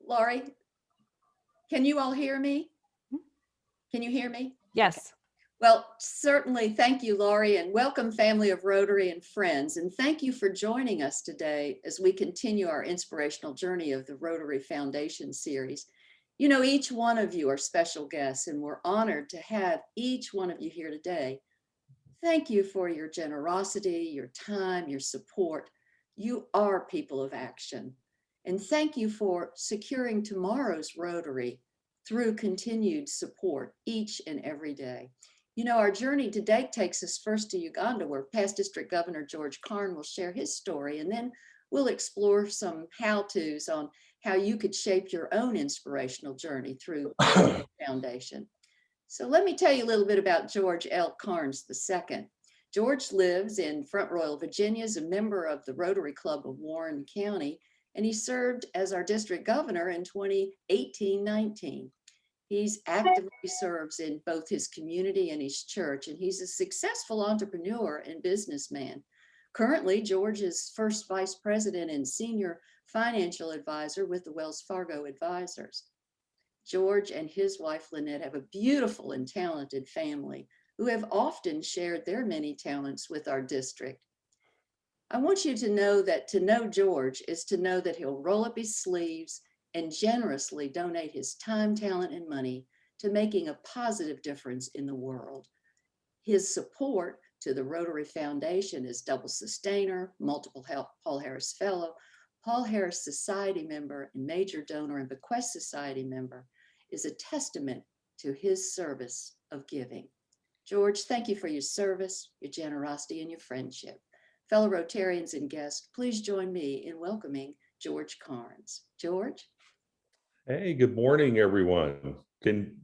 Laurie, can you all hear me? Can you hear me? Yes. Okay. Well, certainly. Thank you, Laurie, and welcome, family of Rotary and friends. And thank you for joining us today as we continue our inspirational journey of the Rotary Foundation series. You know, each one of you are special guests, and we're honored to have each one of you here today. Thank you for your generosity, your time, your support. You are people of action. And thank you for securing tomorrow's Rotary through continued support each and every day. You know, our journey today takes us first to Uganda, where past District Governor George Karnes will share his story, and then we'll explore some how-tos on how you could shape your own inspirational journey through the foundation. So let me tell you a little bit about George L. Karnes II. George lives in Front Royal, Virginia, as a member of the Rotary Club of Warren County, and he served as our district governor in 2018-19. He's actively serves in both his community and his church, and he's a successful entrepreneur and businessman. Currently, George is first vice president and senior financial advisor with the Wells Fargo Advisors. George and his wife, Lynette, have a beautiful and talented family who have often shared their many talents with our district. I want you to know that to know George is to know that he'll roll up his sleeves and generously donate his time, talent, and money to making a positive difference in the world. His support to the Rotary Foundation as double sustainer, multiple Paul Harris Fellow, Paul Harris Society member, and major donor and bequest society member is a testament to his service of giving. George, thank you for your service, your generosity, and your friendship. Fellow Rotarians and guests, please join me in welcoming George Karnes. George? Hey, good morning, everyone. Can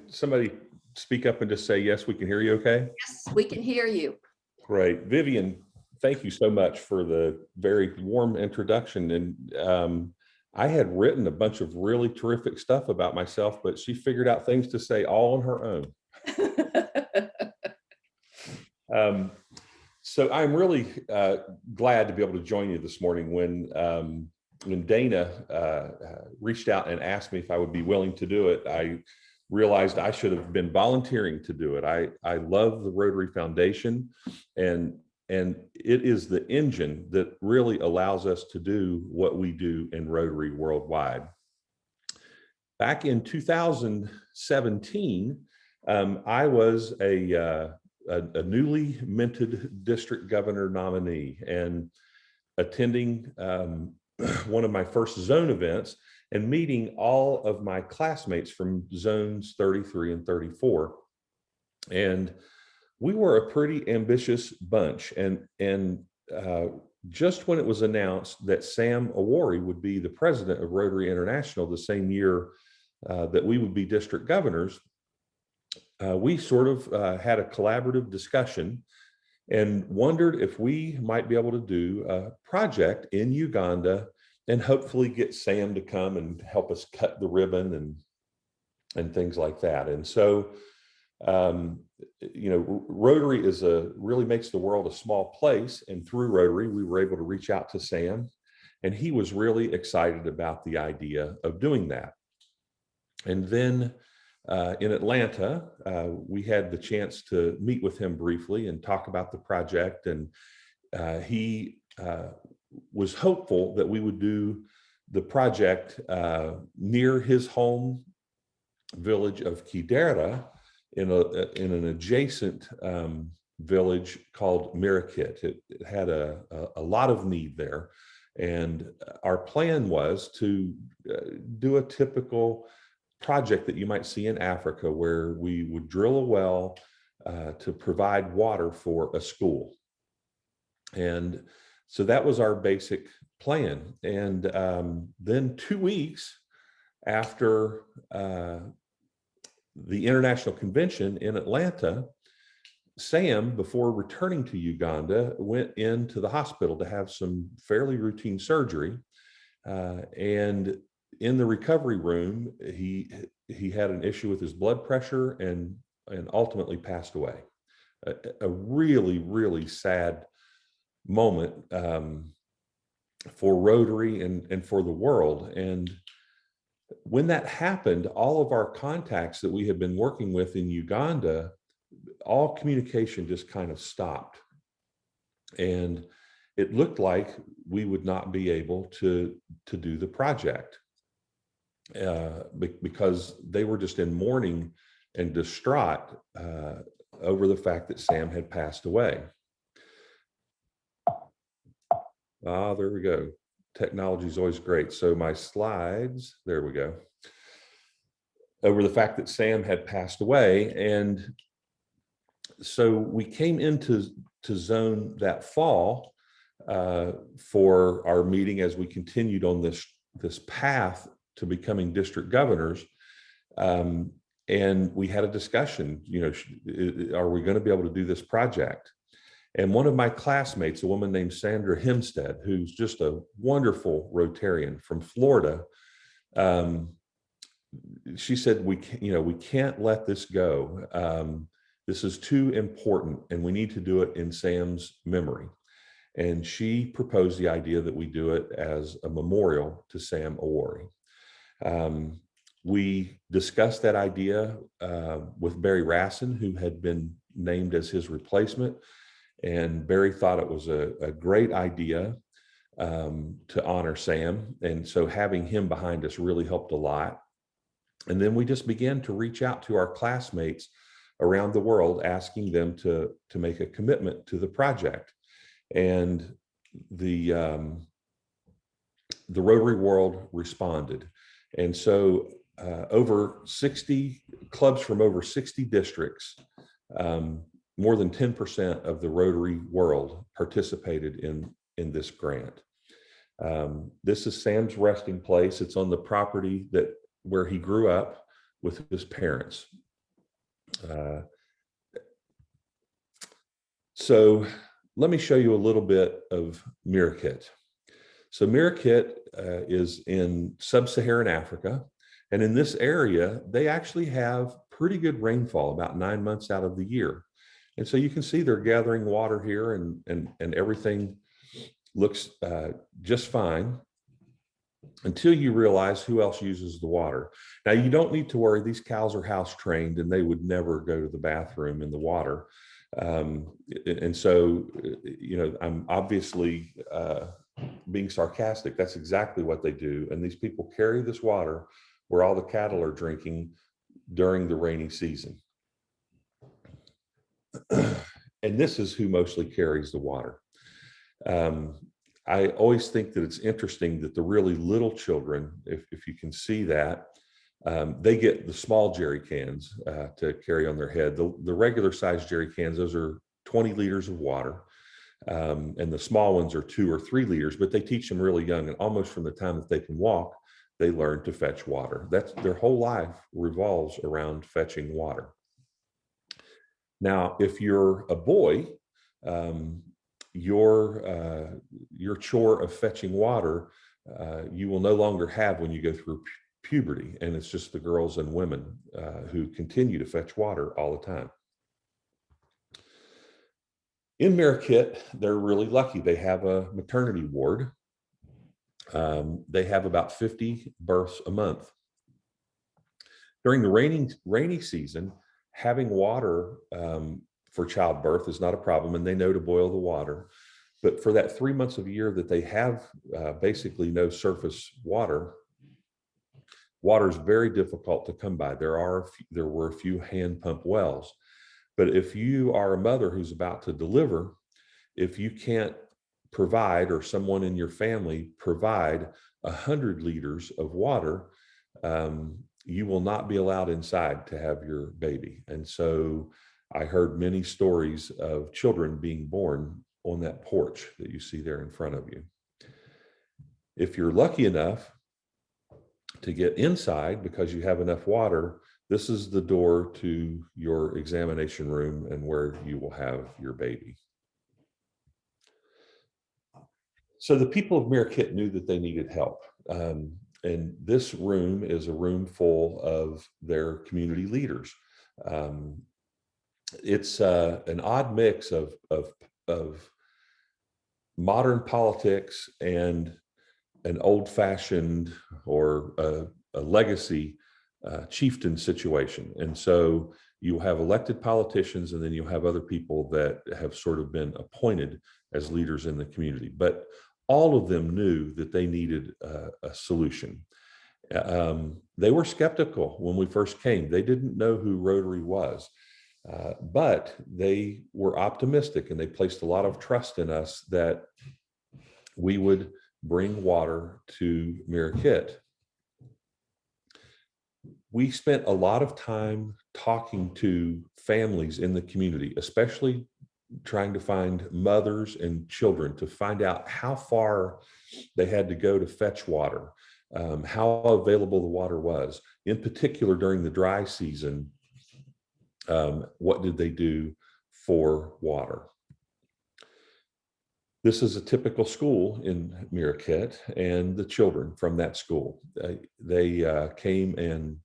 somebody speak up and just say, yes, we can hear you okay? Yes, we can hear you. Great. Vivian, thank you so much for the very warm introduction. And I had written a bunch of really terrific stuff about myself, but she figured out things to say all on her own. So I'm really glad to be able to join you this morning. When Dana reached out and asked me if I would be willing to do it, I realized I should have been volunteering to do it. I love the Rotary Foundation, and it is the engine that really allows us to do what we do in Rotary worldwide. Back in 2017, I was a newly minted district governor nominee and attending one of my first zone events and meeting all of my classmates from zones 33 and 34. And we were a pretty ambitious bunch. And just when it was announced that Sam Awori would be the president of Rotary International the same year that we would be district governors, we sort of had a collaborative discussion and wondered if we might be able to do a project in Uganda and hopefully get Sam to come and help us cut the ribbon and things like that. And so, you know, Rotary really makes the world a small place. And through Rotary, we were able to reach out to Sam, and he was really excited about the idea of doing that. And then in Atlanta, we had the chance to meet with him briefly and talk about the project. And he was hopeful that we would do the project near his home village of Kidera in an adjacent village called Mirakit. It had a lot of need there. And our plan was to do a typical project that you might see in Africa, where we would drill a well to provide water for a school. And so that was our basic plan. And then 2 weeks after the International Convention in Atlanta, Sam, before returning to Uganda, went into the hospital to have some fairly routine surgery. And in the recovery room, he had an issue with his blood pressure and ultimately passed away. A really, really sad moment for Rotary and for the world. And when that happened, all of our contacts that we had been working with in Uganda, all communication just kind of stopped. And it looked like we would not be able to do the project because they were just in mourning and distraught over the fact that Sam had passed away. Ah, there we go. Technology is always great. So my slides, there we go. Over the fact that Sam had passed away. And so we came into zone that fall for our meeting as we continued on this path to becoming district governors. And we had a discussion, are we going to be able to do this project? And one of my classmates, a woman named Sandra Hempstead, who's just a wonderful Rotarian from Florida, she said, we can't let this go. This is too important, and we need to do it in Sam's memory. And she proposed the idea that we do it as a memorial to Sam Awori. We discussed that idea with Barry Rassin, who had been named as his replacement. And Barry thought it was a great idea to honor Sam. And so having him behind us really helped a lot. And then we just began to reach out to our classmates around the world, asking them to make a commitment to the project. And the Rotary world responded. And so over 60 clubs from over 60 districts, more than 10% of the Rotary world participated in this grant. This is Sam's resting place. It's on the property where he grew up with his parents. So let me show you a little bit of Mirakit. So Mirakit is in sub-Saharan Africa. And in this area, they actually have pretty good rainfall about 9 months out of the year. And so you can see they're gathering water here and everything looks just fine until you realize who else uses the water. Now, you don't need to worry. These cows are house trained and they would never go to the bathroom in the water. And so, I'm obviously being sarcastic. That's exactly what they do. And these people carry this water where all the cattle are drinking during the rainy season. And this is who mostly carries the water. I always think that it's interesting that the really little children, if you can see that, they get the small jerry cans to carry on their head. The regular size jerry cans, those are 20 liters of water. And the small ones are 2 or 3 liters, but they teach them really young, and almost from the time that they can walk, they learn to fetch water. That's their whole life revolves around fetching water. Now, if you're a boy, your chore of fetching water, you will no longer have when you go through puberty, and it's just the girls and women who continue to fetch water all the time. In Mirakit, they're really lucky. They have a maternity ward. They have about 50 births a month. During the rainy season, having water for childbirth is not a problem, and they know to boil the water. But for that 3 months of the year that they have basically no surface water, water is very difficult to come by. There were a few hand pump wells. But if you are a mother who's about to deliver, if you can't provide, or someone in your family provide 100 liters of water, you will not be allowed inside to have your baby. And so I heard many stories of children being born on that porch that you see there in front of you. If you're lucky enough to get inside because you have enough water, this is the door to your examination room and where you will have your baby. So the people of Mirakit knew that they needed help. And this room is a room full of their community leaders. It's an odd mix of modern politics and an old-fashioned or a legacy chieftain situation. And so you have elected politicians, and then you have other people that have sort of been appointed as leaders in the community. But all of them knew that they needed a solution. They were skeptical when we first came. They didn't know who Rotary was, but they were optimistic, and they placed a lot of trust in us that we would bring water to Marquette. We spent a lot of time talking to families in the community, especially trying to find mothers and children to find out how far they had to go to fetch water, how available the water was. In particular, during the dry season, what did they do for water? This is a typical school in Marquette, and the children from that school, they came and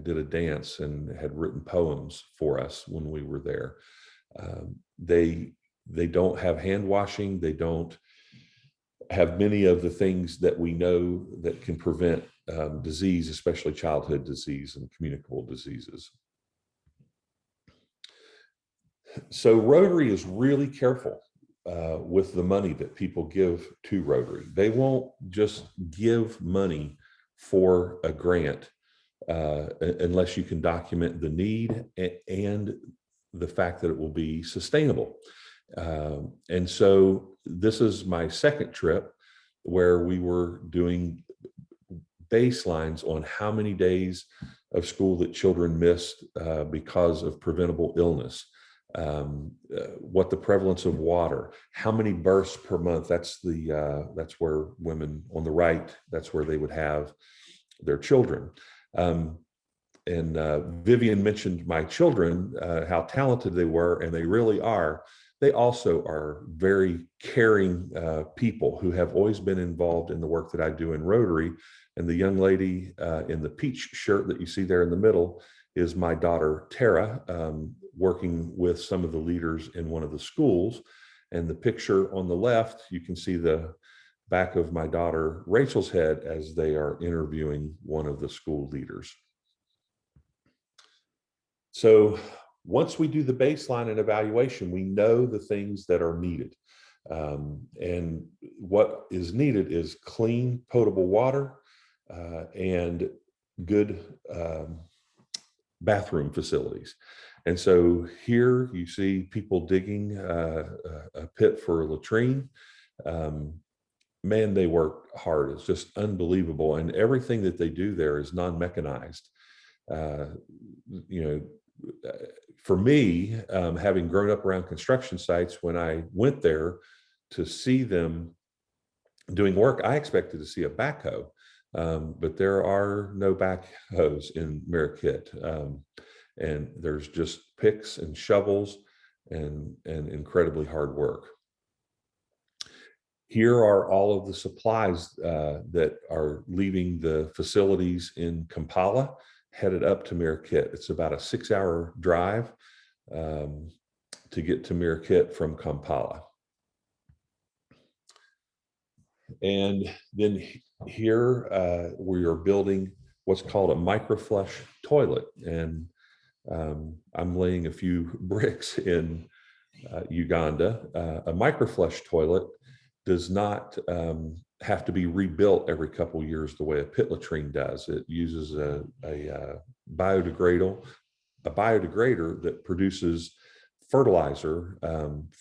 did a dance and had written poems for us when we were there. They don't have hand washing. They don't have many of the things that we know that can prevent disease, especially childhood disease and communicable diseases. So Rotary is really careful with the money that people give to Rotary. They won't just give money for a grant unless you can document the need and the fact that it will be sustainable. And so this is my second trip where we were doing baselines on how many days of school that children missed because of preventable illness. What the prevalence of water, how many births per month. That's where women on the right, that's where they would have their children. And Vivian mentioned my children, how talented they were, and they really are. They also are very caring people who have always been involved in the work that I do in Rotary. And the young lady in the peach shirt that you see there in the middle is my daughter, Tara, working with some of the leaders in one of the schools. And the picture on the left, you can see the back of my daughter, Rachel's head, as they are interviewing one of the school leaders. So once we do the baseline and evaluation, we know the things that are needed. And what is needed is clean, potable water and good bathroom facilities. And so here you see people digging a pit for a latrine. Man, they work hard. It's just unbelievable. And everything that they do there is non-mechanized. For me, having grown up around construction sites, when I went there to see them doing work, I expected to see a backhoe, but there are no backhoes in Marquette. And there's just picks and shovels and incredibly hard work. Here are all of the supplies that are leaving the facilities in Kampala, headed up to Marquette. It's about a 6-hour drive to get to Marquette from Kampala. And then here we are building what's called a microflush toilet. And I'm laying a few bricks in Uganda. A microflush toilet does not have to be rebuilt every couple of years the way a pit latrine does. It uses a biodegrader that produces fertilizer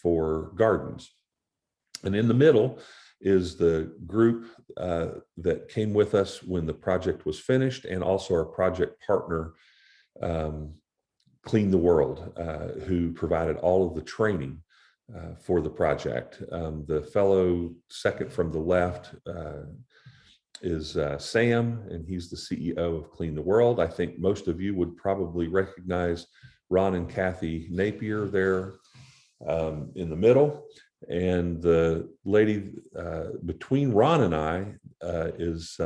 for gardens. And in the middle is the group that came with us when the project was finished, and also our project partner, Clean the World, who provided all of the training for the project. The fellow second from the left is Sam, and he's the CEO of Clean the World. I think most of you would probably recognize Ron and Kathy Napier there in the middle. And the lady between Ron and I is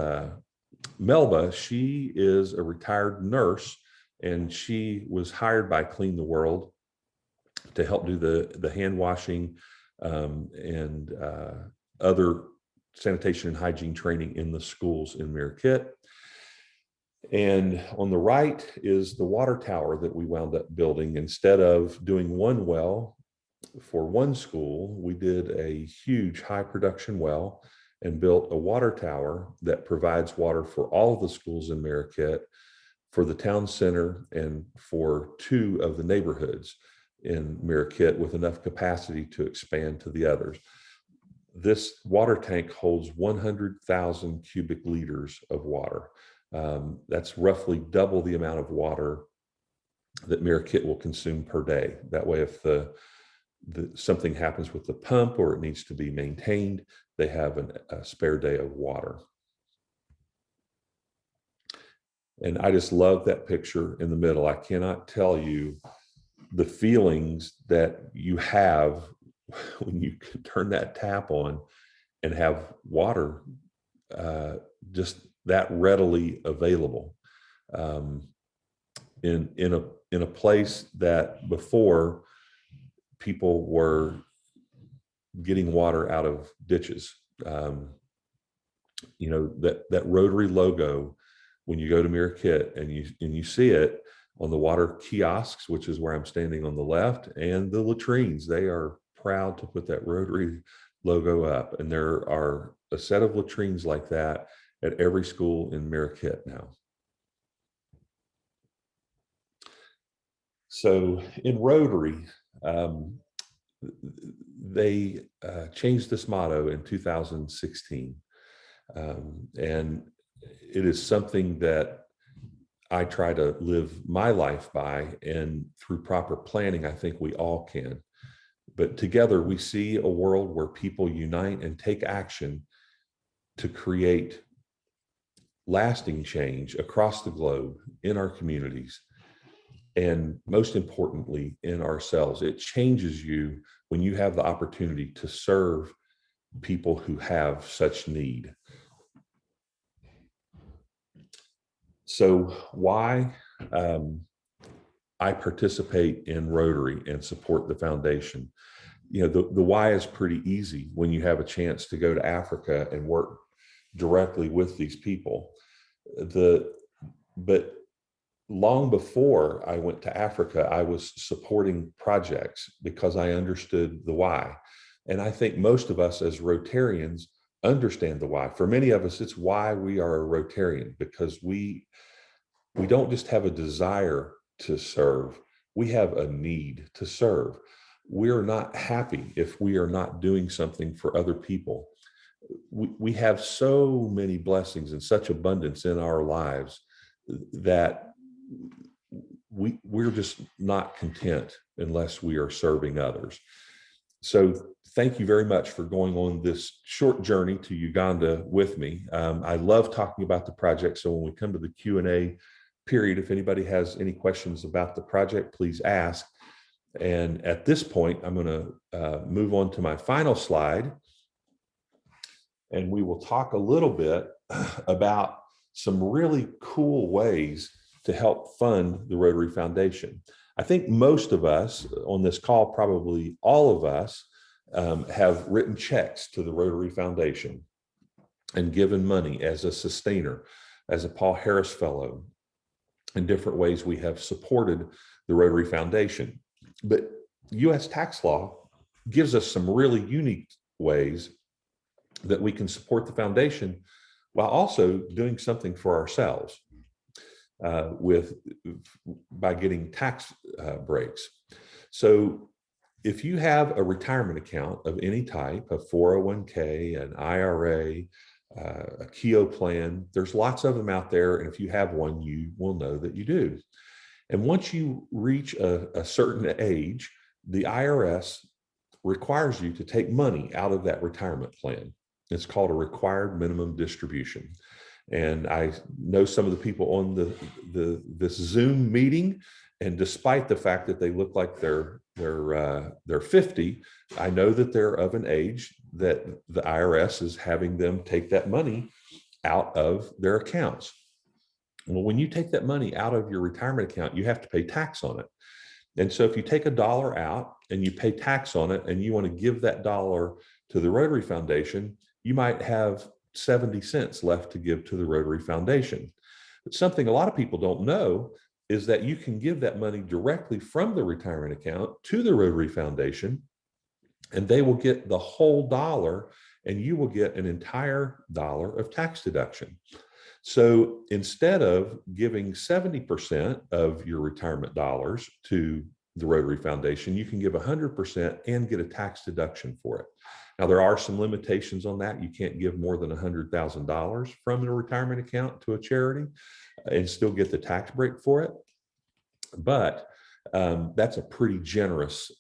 Melba. She is a retired nurse, and she was hired by Clean the World to help do the hand washing and other sanitation and hygiene training in the schools in Marquette. And on the right is the water tower that we wound up building. Instead of doing one well for one school, we did a huge high production well and built a water tower that provides water for all of the schools in Marquette, for the town center, and for 2 of the neighborhoods in Marquette, with enough capacity to expand to the others. This water tank holds 100,000 cubic liters of water. That's roughly double the amount of water that Marquette will consume per day. That way, if something happens with the pump or it needs to be maintained, they have a spare day of water. And I just love that picture in the middle. I cannot tell you the feelings that you have when you can turn that tap on and have water just that readily available in a place that before people were getting water out of ditches. You know, that Rotary logo, when you go to Marquette and you see it on the water kiosks, which is where I'm standing on the left, and the latrines, they are proud to put that Rotary logo up. And there are a set of latrines like that at every school in Marquette now. So in Rotary, they changed this motto in 2016. And it is something that I try to live my life by, and through proper planning, I think we all can. But together we see a world where people unite and take action to create lasting change across the globe, in our communities, and most importantly, in ourselves. It changes you when you have the opportunity to serve people who have such need. So why I participate in Rotary and support the foundation? You know, the why is pretty easy when you have a chance to go to Africa and work directly with these people. But long before I went to Africa, I was supporting projects because I understood the why. And I think most of us as Rotarians understand the why. For many of us, it's why we are a Rotarian, because we don't just have a desire to serve, we have a need to serve. We're not happy if we are not doing something for other people. We have so many blessings and such abundance in our lives that we're just not content unless we are serving others. So thank you very much for going on this short journey to Uganda with me. I love talking about the project. So when we come to the Q&A period, if anybody has any questions about the project, please ask. And at this point, I'm going to move on to my final slide. And we will talk a little bit about some really cool ways to help fund the Rotary Foundation. I think most of us on this call, probably all of us, have written checks to the Rotary Foundation and given money as a sustainer, as a Paul Harris Fellow. In different ways, we have supported the Rotary Foundation. But U.S. tax law gives us some really unique ways that we can support the foundation while also doing something for ourselves by getting tax breaks. So if you have a retirement account of any type, a 401k, an IRA, a Keogh plan, there's lots of them out there. And if you have one, you will know that you do. And once you reach a certain age, the IRS requires you to take money out of that retirement plan. It's called a required minimum distribution. And I know some of the people on this Zoom meeting, and despite the fact that they look like they're 50, I know that they're of an age that the IRS is having them take that money out of their accounts. Well, when you take that money out of your retirement account, you have to pay tax on it. And so if you take $1 out and you pay tax on it, and you want to give that dollar to the Rotary Foundation, you might have 70 cents left to give to the Rotary Foundation. But something a lot of people don't know is that you can give that money directly from the retirement account to the Rotary Foundation, and they will get the whole dollar, and you will get an entire dollar of tax deduction. So instead of giving 70% of your retirement dollars to the Rotary Foundation, you can give 100% and get a tax deduction for it. Now, there are some limitations on that. You can't give more than $100,000 from the retirement account to a charity and still get the tax break for it. But that's a pretty generous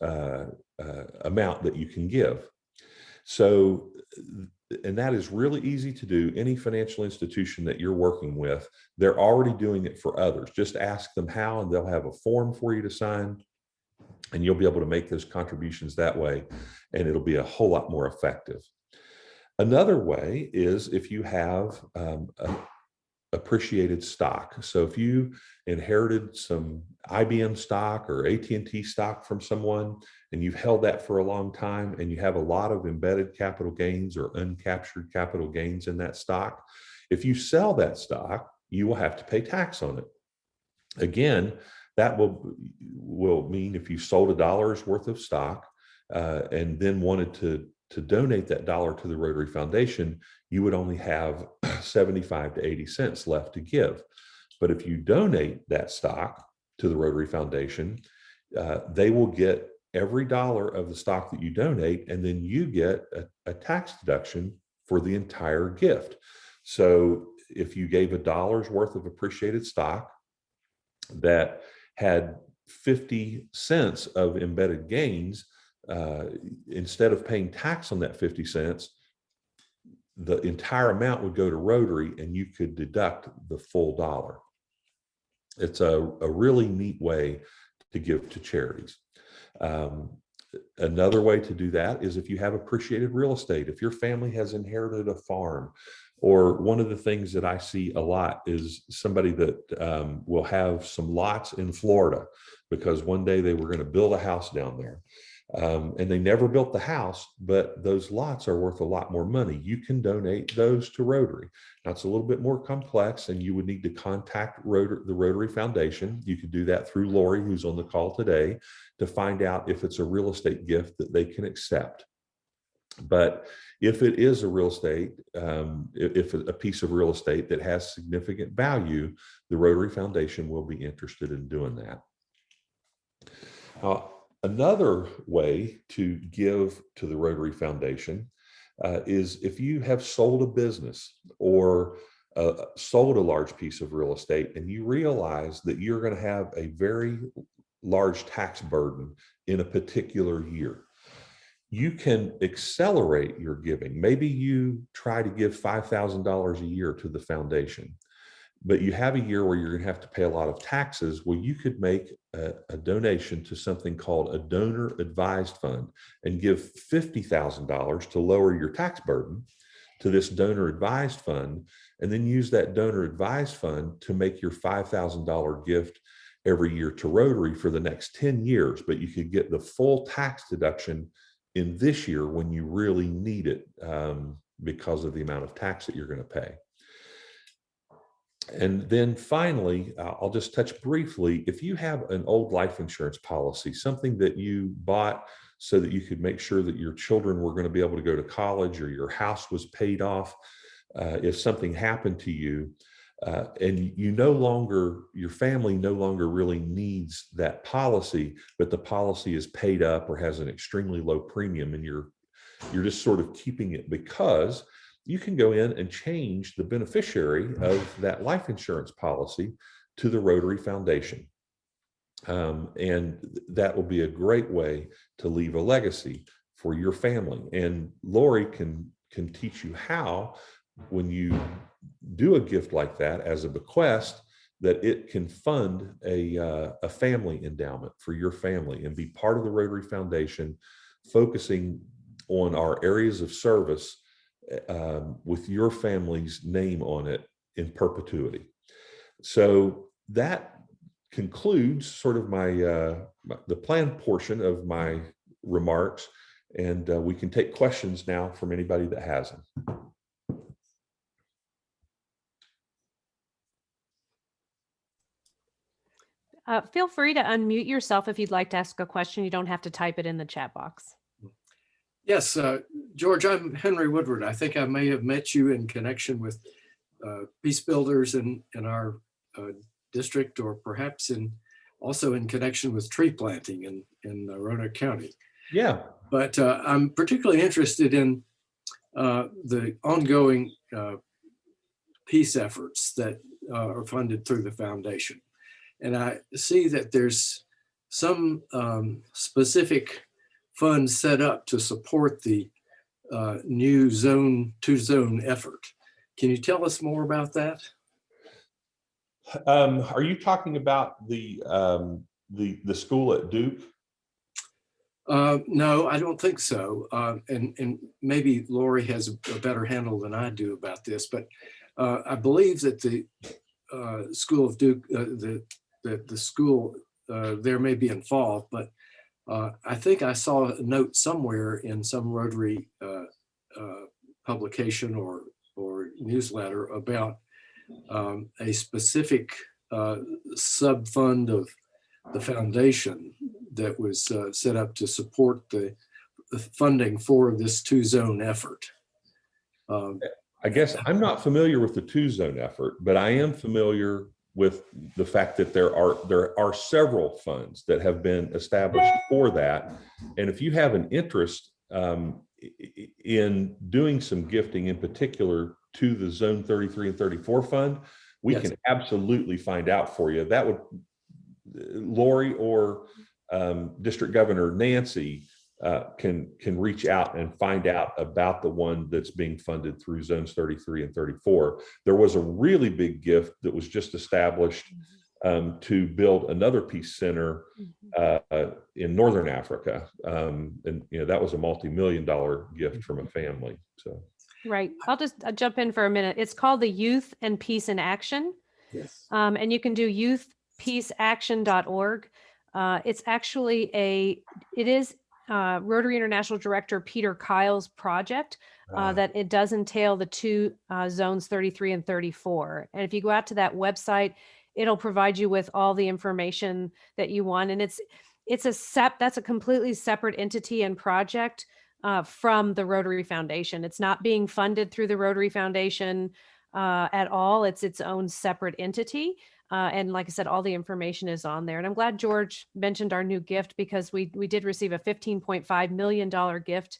amount that you can give. So, and that is really easy to do. Any financial institution that you're working with, they're already doing it for others. Just ask them how, and they'll have a form for you to sign, and you'll be able to make those contributions that way, and it'll be a whole lot more effective. Another way is if you have appreciated stock. So if you inherited some IBM stock or AT&T stock from someone, and you've held that for a long time, and you have a lot of embedded capital gains or uncaptured capital gains in that stock, if you sell that stock, you will have to pay tax on it. Again, that will mean if you sold $1 worth of stock and then wanted to donate that dollar to the Rotary Foundation, you would only have 75 to 80 cents left to give. But if you donate that stock to the Rotary Foundation, they will get every dollar of the stock that you donate, and then you get a tax deduction for the entire gift. So if you gave $1 worth of appreciated stock that had 50 cents of embedded gains, instead of paying tax on that 50 cents, the entire amount would go to Rotary, and you could deduct the full dollar. It's a really neat way to give to charities. Another way to do that is if you have appreciated real estate. If your family has inherited a farm, or one of the things that I see a lot is somebody that will have some lots in Florida because one day they were going to build a house down there. And they never built the house, but those lots are worth a lot more money. You can donate those to Rotary. Now, it's a little bit more complex, and you would need to contact the Rotary Foundation. You could do that through Lori, who's on the call today, to find out if it's a real estate gift that they can accept. But if it is a real estate, if a piece of real estate that has significant value, the Rotary Foundation will be interested in doing that. Another way to give to the Rotary Foundation is if you have sold a business or sold a large piece of real estate, and you realize that you're going to have a very large tax burden in a particular year. You can accelerate your giving. Maybe you try to give $5,000 a year to the foundation, but you have a year where you're going to have to pay a lot of taxes. Well, you could make a donation to something called a donor advised fund and give $50,000 to lower your tax burden to this donor advised fund, and then use that donor advised fund to make your $5,000 gift every year to Rotary for the next 10 years. But you could get the full tax deduction in this year when you really need it because of the amount of tax that you're going to pay. And then finally, I'll just touch briefly, if you have an old life insurance policy, something that you bought so that you could make sure that your children were going to be able to go to college, or your house was paid off, if something happened to you, and your family no longer really needs that policy, but the policy is paid up or has an extremely low premium, and you're just sort of keeping it, because you can go in and change the beneficiary of that life insurance policy to the Rotary Foundation. And that will be a great way to leave a legacy for your family. And Lori can teach you how, when you do a gift like that as a bequest, that it can fund a family endowment for your family and be part of the Rotary Foundation, focusing on our areas of service with your family's name on it in perpetuity. So that concludes sort of the planned portion of my remarks, and we can take questions now from anybody that has them. Feel free to unmute yourself if you'd like to ask a question. You don't have to type it in the chat box. Yes, George, I'm Henry Woodward. I think I may have met you in connection with peace builders in our district, or perhaps also in connection with tree planting in Roanoke County. Yeah. But I'm particularly interested in the ongoing peace efforts that are funded through the foundation. And I see that there's some specific funds set up to support the new two-zone effort. Can you tell us more about that? Are you talking about the school at Duke? No, I don't think so. And maybe Lori has a better handle than I do about this, but I believe that the School of Duke, the school there may be involved, but I think I saw a note somewhere in some Rotary publication or newsletter about a specific sub-fund of the foundation that was set up to support the funding for this two-zone effort. I guess I'm not familiar with the two-zone effort, but I am familiar with the fact that there are several funds that have been established for that. And if you have an interest in doing some gifting, in particular to the Zone 33 and 34 fund, we Yes. can absolutely find out for you. That would, Lori or District Governor Nancy can reach out and find out about the one that's being funded through Zones 33 and 34. There was a really big gift that was just established to build another peace center in Northern Africa. And that was a multi-million-dollar gift from a family. So Right. I'll just jump in for a minute. It's called the Youth and Peace in Action. Yes. And you can do youthpeaceaction.org. It's actually it is Rotary International Director Peter Kyle's project that it does entail the two zones 33 and 34. And if you go out to that website, it'll provide you with all the information that you want. And that's a completely separate entity and project from the Rotary Foundation. It's not being funded through the Rotary Foundation at all. It's its own separate entity. And like I said, all the information is on there. And I'm glad George mentioned our new gift, because we did receive a $15.5 million gift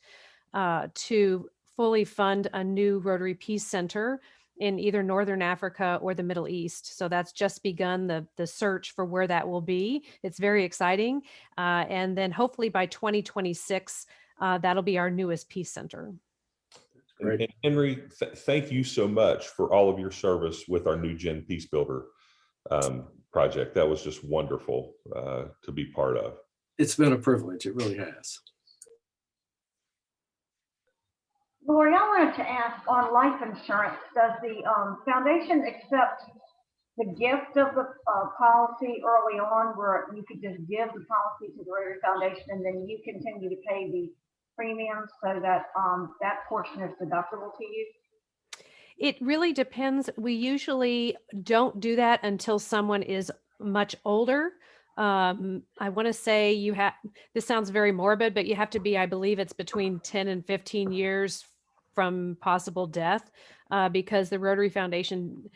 to fully fund a new Rotary Peace Center in either Northern Africa or the Middle East. So that's just begun the search for where that will be. It's very exciting. And then hopefully by 2026, that'll be our newest peace center. and Henry, thank you so much for all of your service with our New Gen Peace Builder project. That was just wonderful to be part of. It's been a privilege. It really has. Lori, I wanted to ask on life insurance, does the foundation accept the gift of the policy early on, where you could just give the policy to the Rotary Foundation and then you continue to pay the premiums so that that portion is deductible to you? It really depends. We usually don't do that until someone is much older. I want to say this sounds very morbid, but you have to be, I believe it's between 10 and 15 years from possible death, because the Rotary Foundation,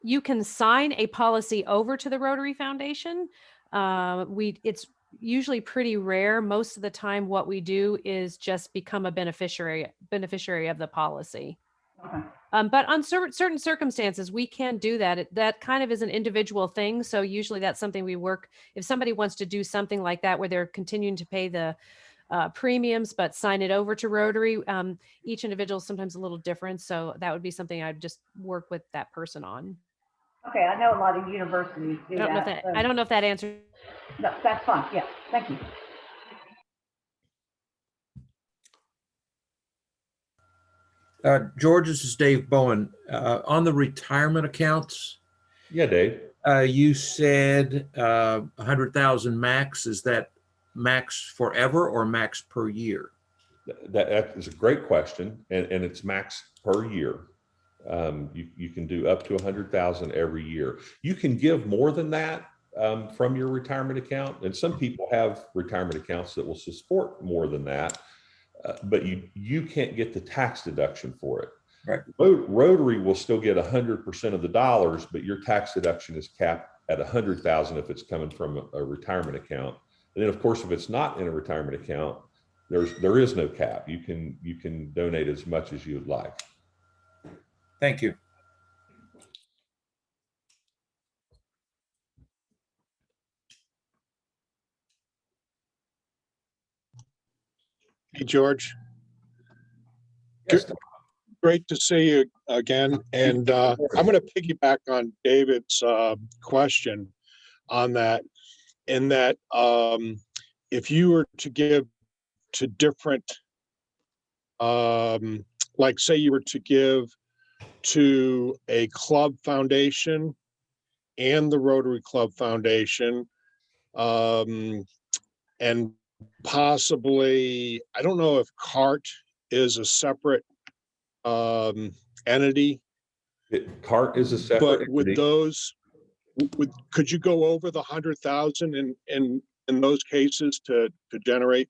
you can sign a policy over to the Rotary Foundation. It's usually pretty rare. Most of the time what we do is just become a beneficiary of the policy. Okay. But on certain circumstances, we can do that. That kind of is an individual thing. So usually that's something we work, if somebody wants to do something like that, where they're continuing to pay the premiums, but sign it over to Rotary, each individual is sometimes a little different. So that would be something I'd just work with that person on. Okay, I know a lot of universities do that. I don't know if that answers. No, that's fine. Yeah, thank you. George, this is Dave Bowen. On the retirement accounts, Yeah, Dave. you said 100,000 max. Is that max forever or max per year? That is a great question, and it's max per year. You can do up to 100,000 every year. You can give more than that from your retirement account. And some people have retirement accounts that will support more than that, but you can't get the tax deduction for it. Right. Rotary will still get 100% of the dollars, but your tax deduction is capped at 100,000 if it's coming from a retirement account. And then, of course, if it's not in a retirement account, there is no cap. You can donate as much as you would like. Thank you. Hey, George. Yes. Great to see you again. And I'm going to piggyback on David's question on that, in that if you were to give to different, like say you were to give to a club foundation and the Rotary Club Foundation, and possibly, I don't know if CART is a separate entity, CART is a separate but with entity. those, could you go over the 100,000 in those cases to generate?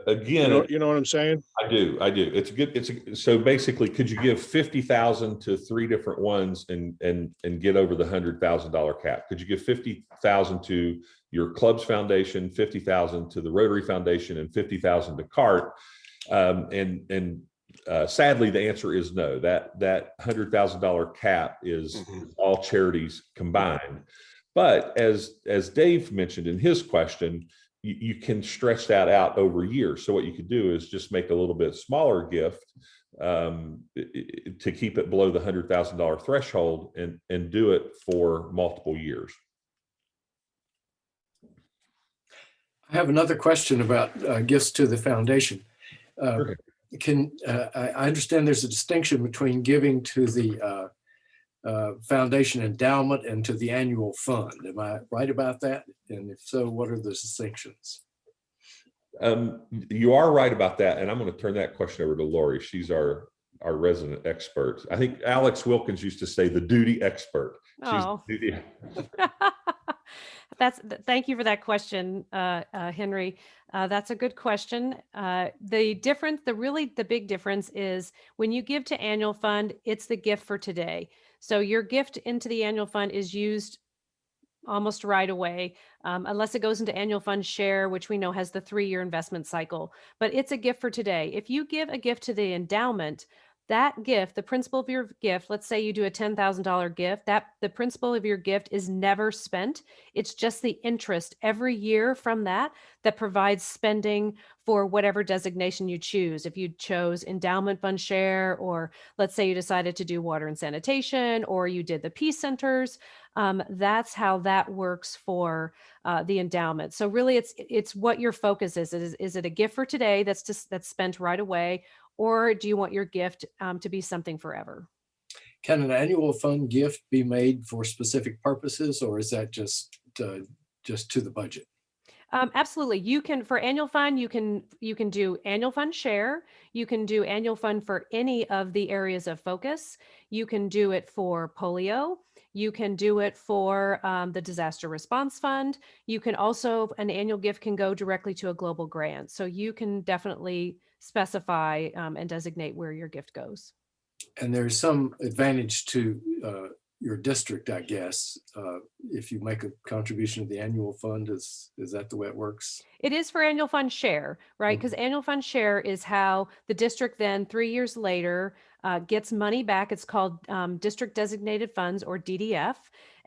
Again, You know what I'm saying? I do. It's good. So basically, could you give 50,000 to 3 different ones and get over the $100,000 cap? Could you give 50,000 to your club's foundation, 50,000 to the Rotary Foundation, and 50,000 to CART? Sadly, the answer is no. That $100,000 cap is all charities combined. But as Dave mentioned in his question, you can stretch that out over years. So what you could do is just make a little bit smaller gift to keep it below the $100,000 threshold and do it for multiple years. I have another question about gifts to the foundation. Sure. I understand there's a distinction between giving to the foundation endowment and to the annual fund. Am I right about that? And if so, what are the distinctions? You are right about that. And I'm going to turn that question over to Lori. She's our resident expert. I think Alex Wilkins used to say the duty expert. Oh. Thank you for that question, Henry. That's a good question. The big difference is when you give to annual fund, it's the gift for today. So your gift into the annual fund is used almost right away, unless it goes into annual fund share, which we know has the 3-year investment cycle, but it's a gift for today. If you give a gift to the endowment, that gift, the principal of your gift, let's say you do a $10,000 gift, that the principal of your gift is never spent. It's just the interest every year from that provides spending for whatever designation you choose. If you chose endowment fund share, or let's say you decided to do water and sanitation, or you did the peace centers, that's how that works for the endowment. So really it's what your focus is. Is it a gift for today that's spent right away? Or do you want your gift to be something forever? Can an annual fund gift be made for specific purposes, or is that just to the budget? Absolutely. You can, for annual fund, you can do annual fund share. You can do annual fund for any of the areas of focus. You can do it for polio. You can do it for the disaster response fund. You can also, an annual gift can go directly to a global grant. So you can definitely specify and designate where your gift goes. And there's some advantage to your district, I guess, if you make a contribution to the annual fund. Is that the way it works? It is for annual fund share, right? Because annual fund share is how the district then 3 years later gets money back. It's called district designated funds, or DDF.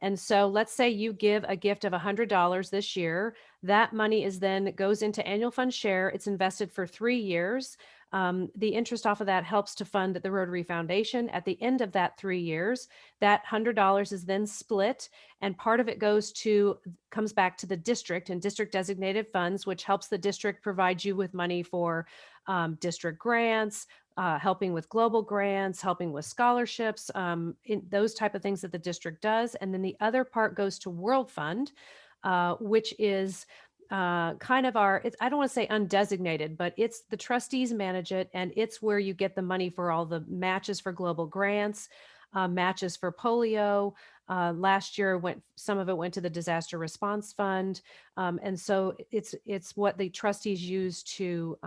And so let's say you give a gift of $100 this year. That money goes into annual fund share. It's invested for 3 years. The interest off of that helps to fund the Rotary Foundation. At the end of that 3 years, that $100 is then split, and part of it comes back to the district and district designated funds, which helps the district provide you with money for district grants, helping with global grants, helping with scholarships, those type of things that the district does. And then the other part goes to World Fund, which is kind of I don't want to say undesignated, but it's the trustees manage it, and it's where you get the money for all the matches for global grants, matches for polio, Last year some of it went to the disaster response fund. And so it's what the trustees use to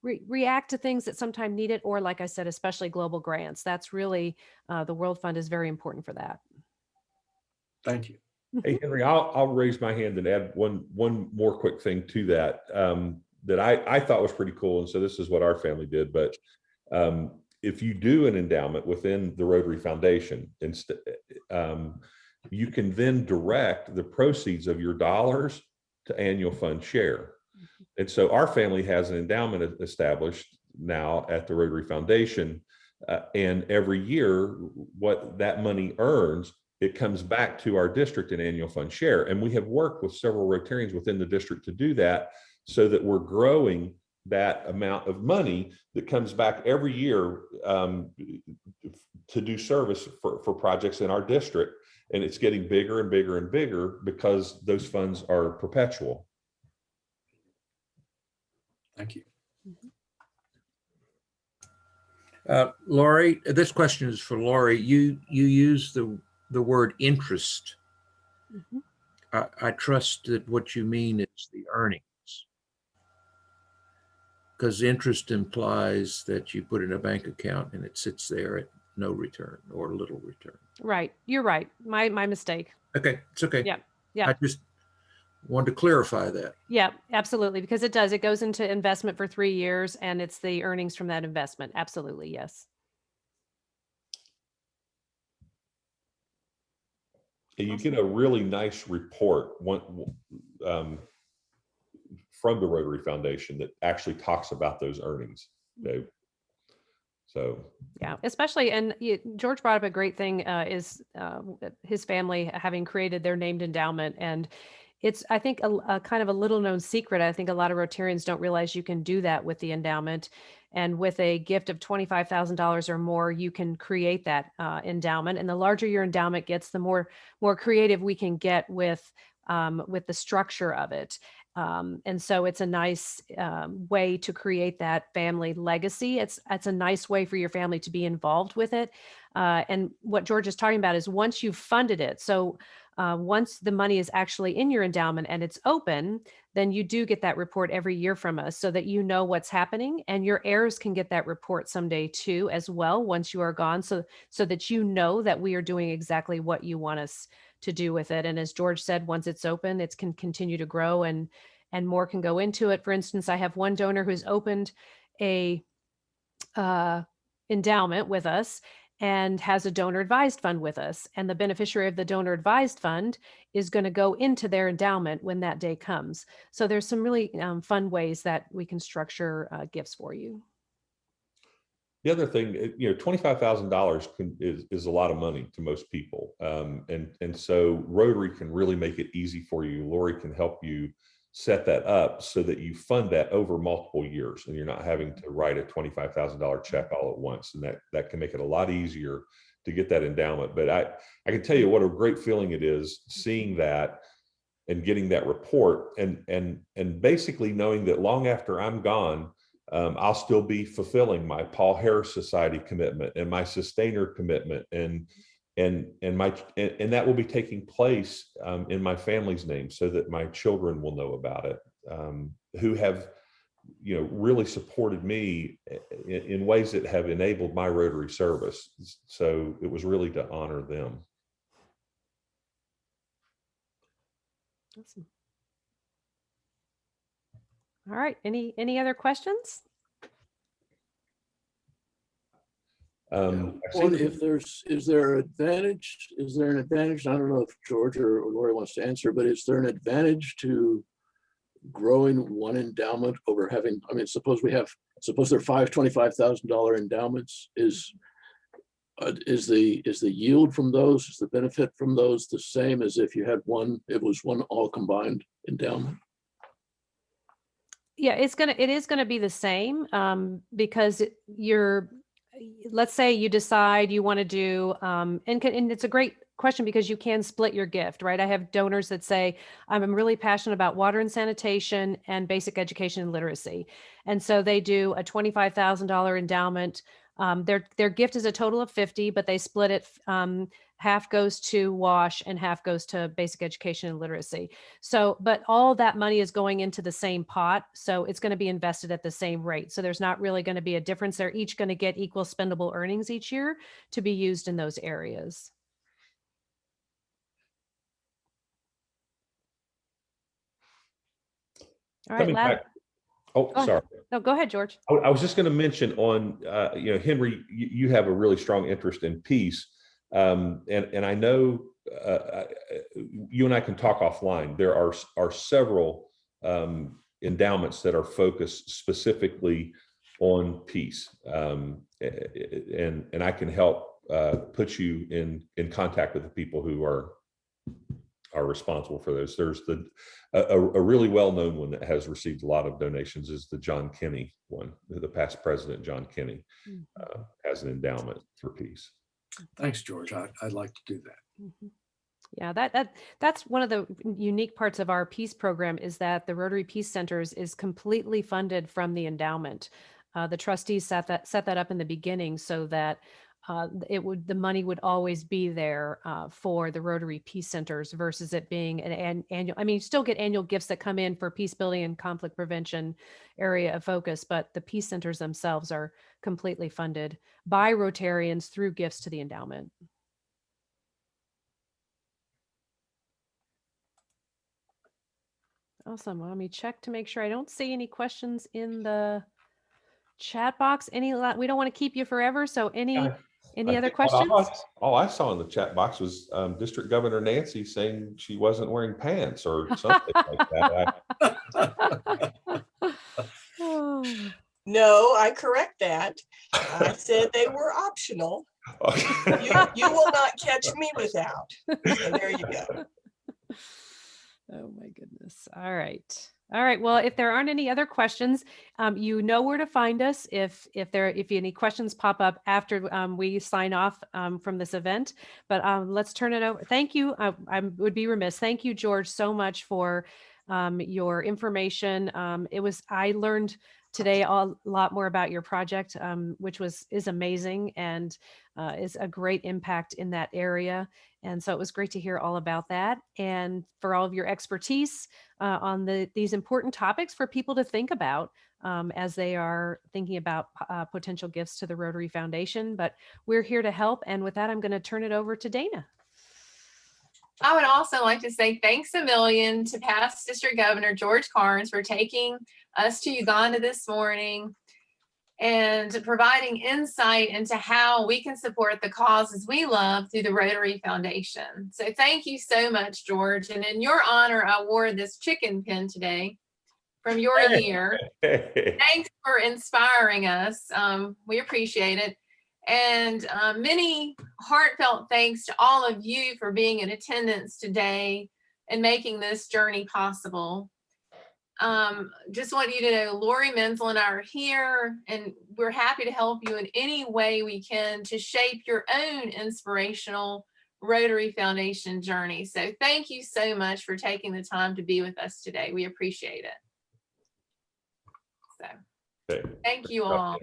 react to things that sometimes need it, or like I said, especially global grants. That's really, the World Fund is very important for that. Thank you. Hey, Henry, I'll raise my hand and add one more quick thing to that, that I thought was pretty cool. And so this is what our family did. But if you do an endowment within the Rotary Foundation, you can then direct the proceeds of your dollars to annual fund share. And so our family has an endowment established now at the Rotary Foundation. And every year, what that money earns, it comes back to our district in annual fund share. And we have worked with several Rotarians within the district to do that, so that we're growing that amount of money that comes back every year to do service for projects in our district. And it's getting bigger and bigger and bigger because those funds are perpetual. Thank you. Lori, this question is for Lori. You use the word interest. I trust that what you mean is the earnings, because interest implies that you put in a bank account and it sits there at no return or little return. Right. You're right. My mistake. Okay. It's okay. Yeah. Yeah. I just wanted to clarify that. Yeah, absolutely. Because it does. It goes into investment for 3 years, and it's the earnings from that investment. Absolutely. Yes. And you get a really nice report from the Rotary Foundation that actually talks about those earnings. So yeah, especially, and George brought up a great thing, is his family having created their named endowment. And it's, I think, a kind of a little known secret. I think a lot of Rotarians don't realize you can do that with the endowment. And with a gift of $25,000 or more, you can create that endowment. And the larger your endowment gets, the more creative we can get with the structure of it. And so it's a nice way to create that family legacy. It's a nice way for your family to be involved with it. And what George is talking about is once you've funded it. So once the money is actually in your endowment and it's open, then you do get that report every year from us, so that you know what's happening, and your heirs can get that report someday too, as well, once you are gone. So that you know that we are doing exactly what you want us to do with it. And as George said, once it's open, it can continue to grow, and more can go into it. For instance, I have one donor who's opened a endowment with us and has a donor advised fund with us. And the beneficiary of the donor advised fund is going to go into their endowment when that day comes. So there's some really fun ways that we can structure gifts for you. the other thing, $25,000 is a lot of money to most people. And so Rotary can really make it easy for you. Lori can help you set that up so that you fund that over multiple years, and you're not having to write a $25,000 check all at once. And that can make it a lot easier to get that endowment. But I can tell you what a great feeling it is seeing that and getting that report, and basically knowing that long after I'm gone, I'll still be fulfilling my Paul Harris Society commitment and my sustainer commitment, and that will be taking place in my family's name, so that my children will know about it, who have really supported me in ways that have enabled my Rotary service. So it was really to honor them. Awesome. All right. Any other questions? Well, is there an advantage? I don't know if George or Lori wants to answer, but is there an advantage to growing one endowment over having, suppose there are 5 $25,000 endowments, is the yield from those, is the benefit from those the same as if you had it was one all combined endowment? Yeah, it is gonna be the same, because let's say you decide you want to do, and it's a great question because you can split your gift, right? I have donors that say, I'm really passionate about water and sanitation and basic education and literacy. And so they do a $25,000 endowment. Their gift is a total of 50, but they split it half goes to WASH, and half goes to basic education and literacy. So, but all that money is going into the same pot. So it's going to be invested at the same rate. So there's not really going to be a difference. They're each going to get equal spendable earnings each year to be used in those areas. All right, Coming back. Oh, Go sorry. ahead. No, go ahead, George. I was just going to mention on, Henry, you have a really strong interest in peace. And I know you and I can talk offline. There are several endowments that are focused specifically on peace. And I can help put you in contact with the people who are responsible for those. There's a really well-known one that has received a lot of donations is the John Kenney one. The past president, John Kenney, has an endowment for peace. Thanks, George. I'd like to do that. Mm-hmm. Yeah, that's one of the unique parts of our peace program is that the Rotary Peace Centers is completely funded from the endowment. The trustees set that up in the beginning so that the money would always be there for the Rotary Peace Centers versus it being an annual. I mean, you still get annual gifts that come in for peace building and conflict prevention area of focus, but the peace centers themselves are completely funded by Rotarians through gifts to the endowment. Awesome. Well, let me check to make sure I don't see any questions in the chat box. We don't want to keep you forever. So any other questions? All I saw in the chat box was District Governor Nancy saying she wasn't wearing pants or something like that. No, I correct that. I said they were optional. Okay. You will not catch me without. So there you go. Oh my goodness. All right. Well, if there aren't any other questions, you know where to find us if any questions pop up after we sign off from this event. But let's turn it over. Thank you. I would be remiss. Thank you, George, so much for your information. I learned today a lot more about your project, which is amazing and is a great impact in that area. And so it was great to hear all about that and for all of your expertise on these important topics for people to think about as they are thinking about potential gifts to the Rotary Foundation. But we're here to help. And with that, I'm going to turn it over to Dana. I would also like to say thanks a million to past District Governor George Karnes for taking us to Uganda this morning and providing insight into how we can support the causes we love through the Rotary Foundation. So thank you so much, George. And in your honor, I wore this chicken pin today from your year. Thanks for inspiring us. We appreciate it. And many heartfelt thanks to all of you for being in attendance today and making this journey possible. Just want you to know Lori Menzel and I are here, and we're happy to help you in any way we can to shape your own inspirational Rotary Foundation journey. So thank you so much for taking the time to be with us today. We appreciate it. So thank you all.